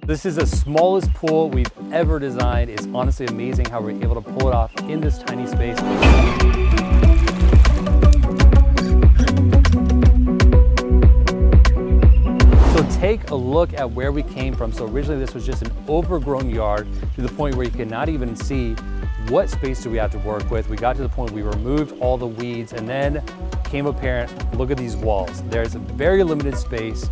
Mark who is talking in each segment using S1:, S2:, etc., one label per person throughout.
S1: This is the smallest pool we've ever designed. It's honestly amazing how we're able to pull it off in this tiny space. So take a look at where we came from. So originally this was just an overgrown yard to the point where you cannot even see what space do we have to work with. We got to the point we removed all the weeds and then became apparent, look at these walls. There's a very limited space.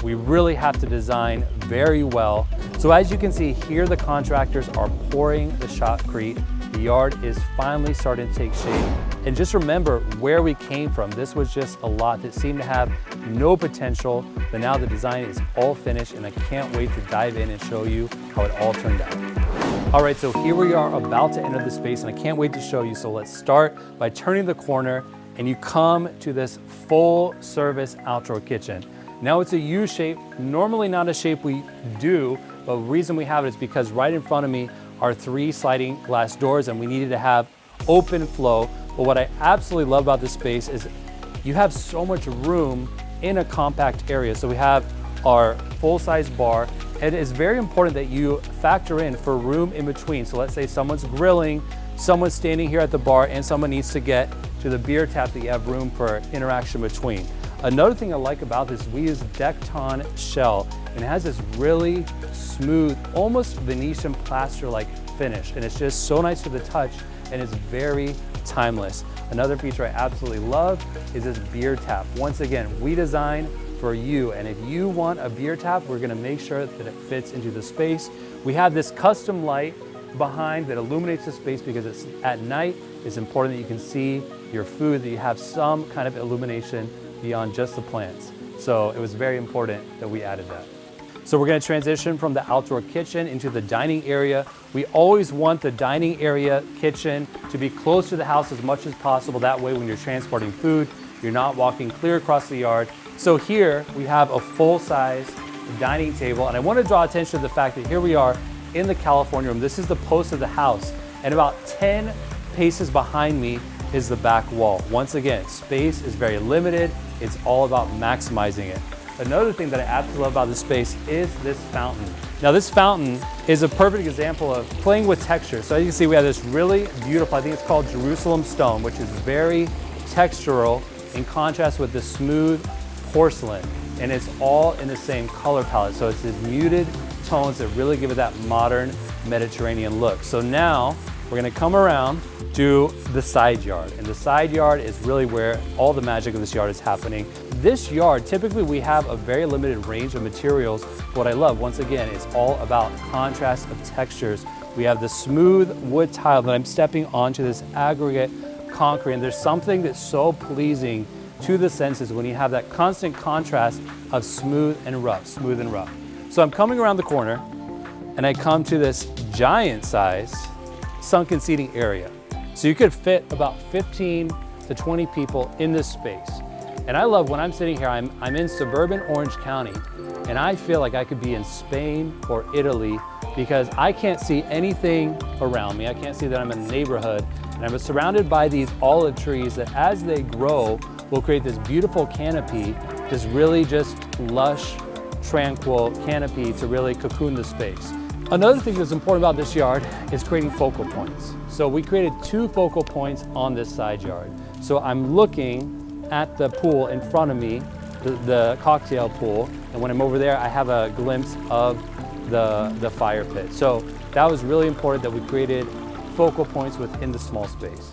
S1: We really have to design very well. So as you can see here, the contractors are pouring the shotcrete. The yard is finally starting to take shape. And just remember where we came from. This was just a lot that seemed to have no potential, but now the design is all finished and I can't wait to dive in and show you how it all turned out. All right, so here we are about to enter the space and I can't wait to show you. So let's start by turning the corner and you come to this full service outdoor kitchen. Now it's a U shape, normally not a shape we do, but the reason we have it is because right in front of me are 3 sliding glass doors and we needed to have open flow. But what I absolutely love about this space is you have so much room in a compact area. So we have our full-size bar. It is very important that you factor in for room in between. So let's say someone's grilling, someone's standing here at the bar, and someone needs to get to the beer tap that you have room for interaction between. Another thing I like about this, we use Decton shell, and it has this really smooth, almost Venetian plaster-like finish, and it's just so nice to the touch, and it's very timeless. Another feature I absolutely love is this beer tap. Once again, we design for you, and if you want a beer tap, we're gonna make sure that it fits into the space. We have this custom light behind that illuminates the space because it's at night. It's important that you can see your food, that you have some kind of illumination beyond just the plants. So it was very important that we added that. So we're gonna transition from the outdoor kitchen into the dining area. We always want the dining area kitchen to be close to the house as much as possible. That way when you're transporting food, you're not walking clear across the yard. So here we have a full-size dining table, and I wanna draw attention to the fact that here we are in the California room. This is the post of the house, and about 10 paces behind me is the back wall. Once again, space is very limited. It's all about maximizing it. Another thing that I absolutely love about this space is this fountain. Now this fountain is a perfect example of playing with texture. So as you can see, we have this really beautiful, I think it's called Jerusalem stone, which is very textural in contrast with the smooth porcelain. And it's all in the same color palette. So it's these muted tones that really give it that modern Mediterranean look. So now we're gonna come around to the side yard. And the side yard is really where all the magic of this yard is happening. This yard, typically we have a very limited range of materials. What I love, once again, is all about contrast of textures. We have the smooth wood tile that I'm stepping onto this aggregate concrete. And there's something that's so pleasing to the senses when you have that constant contrast of smooth and rough, smooth and rough. So I'm coming around the corner and I come to this giant size sunken seating area. So you could fit about 15 to 20 people in this space. And I love when I'm sitting here, I'm in suburban Orange County, and I feel like I could be in Spain or Italy because I can't see anything around me. I can't see that I'm in a neighborhood, and I'm surrounded by these olive trees that as they grow will create this beautiful canopy, this really just lush, tranquil canopy to really cocoon the space. Another thing that's important about this yard is creating focal points. So we created 2 focal points on this side yard. So I'm looking at the pool in front of me, the cocktail pool, and when I'm over there, I have a glimpse of the fire pit. So that was really important that we created focal points within the small space.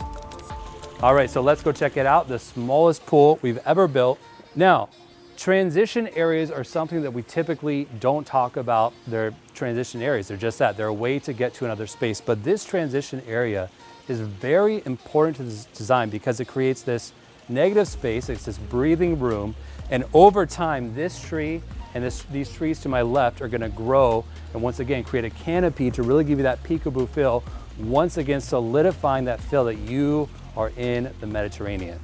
S1: All right, so let's go check it out, the smallest pool we've ever built. Now, transition areas are something that we typically don't talk about. They're transition areas, they're just that. They're a way to get to another space. But this transition area is very important to this design because it creates this negative space, it's this breathing room. And over time, this tree and these trees to my left are gonna grow and once again, create a canopy to really give you that peekaboo feel, once again, solidifying that feel that you are in the Mediterranean.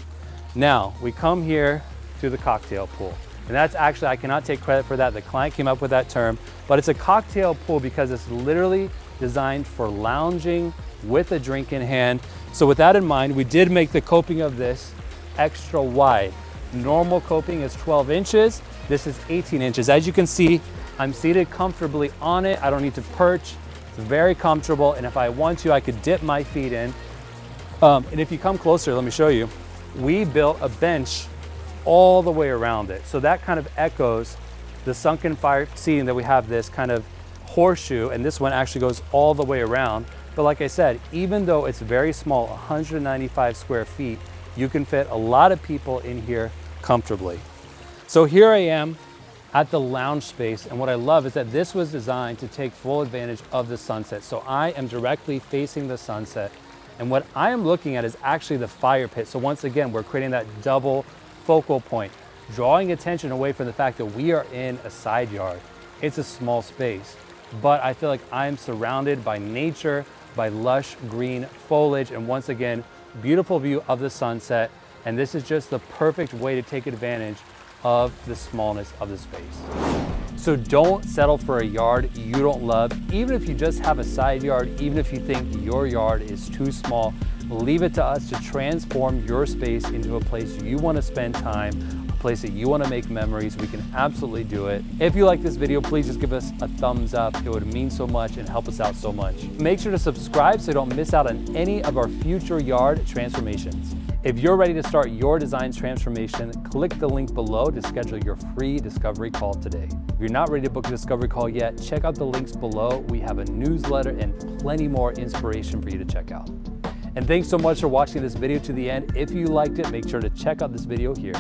S1: Now, we come here to the cocktail pool. And that's actually, I cannot take credit for that. The client came up with that term, but it's a cocktail pool because it's literally designed for lounging with a drink in hand. So with that in mind, we did make the coping of this extra wide. Normal coping is 12 inches. This is 18 inches. As you can see, I'm seated comfortably on it. I don't need to perch. It's very comfortable, and if I want to, I could dip my feet in. And if you come closer, let me show you. We built a bench all the way around it. So that kind of echoes the sunken fire seating that we have, this kind of horseshoe, and this one actually goes all the way around. But like I said, even though it's very small, 195 square feet, you can fit a lot of people in here comfortably. So here I am at the lounge space, and what I love is that this was designed to take full advantage of the sunset. So I am directly facing the sunset, and what I am looking at is actually the fire pit. So once again, we're creating that double focal point, drawing attention away from the fact that we are in a side yard. It's a small space, but I feel like I'm surrounded by nature, by lush green foliage, and once again, beautiful view of the sunset. And this is just the perfect way to take advantage of the smallness of the space. So don't settle for a yard you don't love. Even if you just have a side yard, even if you think your yard is too small, leave it to us to transform your space into a place you want to spend time, a place that you want to make memories. We can absolutely do it. If you like this video, please just give us a thumbs up. It would mean so much and help us out so much. Make sure to subscribe so you don't miss out on any of our future yard transformations. If you're ready to start your design transformation, click the link below to schedule your free discovery call today. If you're not ready to book a discovery call yet, check out the links below. We have a newsletter and plenty more inspiration for you to check out. And thanks so much for watching this video to the end. If you liked it, make sure to check out this video here.